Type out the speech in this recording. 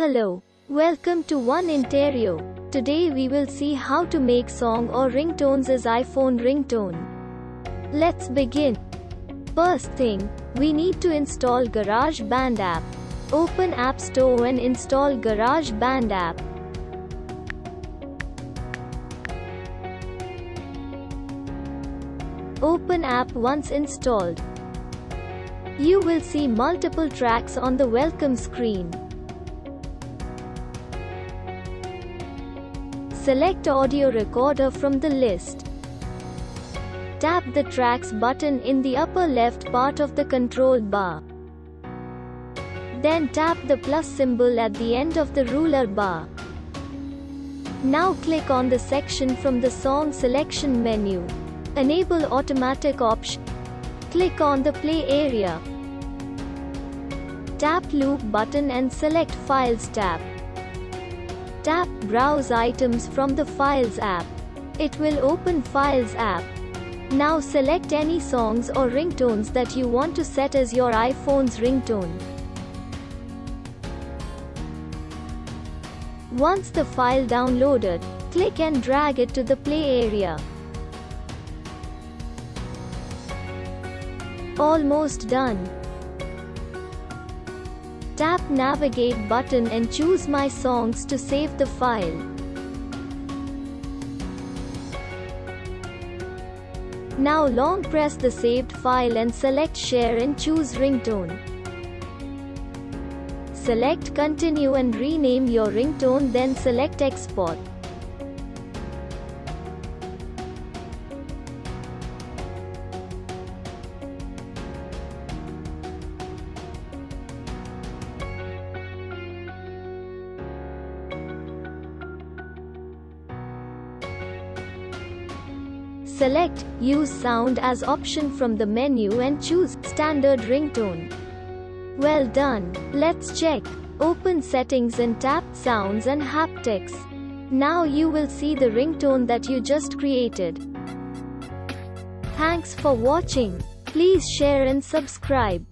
Hello, welcome to One Ontario. Today we will see how to make song or ringtones as iPhone ringtone. Let's begin. First thing, we need to install GarageBand app. Open App Store and install GarageBand app. Open app once installed. You will see multiple tracks on the welcome screen. Select audio recorder from the list. Tap the tracks button in the upper left part of the control bar. Then tap the plus symbol at the end of the ruler bar. Now click on the section from the song selection menu. Enable automatic option. Click on the play area. Tap loop button and select Files tab. Tap Browse items from the Files app. It will open Files app. Now select any songs or ringtones that you want to set as your iPhone's ringtone. Once the file downloaded, click and drag it to the play area. Almost done. Tap Navigate button and choose My Songs to save the file. Now long press the saved file and select Share and choose Ringtone. Select Continue and rename your ringtone, then select Export. Select Use Sound as option from the menu and choose Standard Ringtone. Well done. Let's check. Open Settings and tap Sounds and Haptics. Now you will see the ringtone that you just created. Thanks for watching. Please share and subscribe.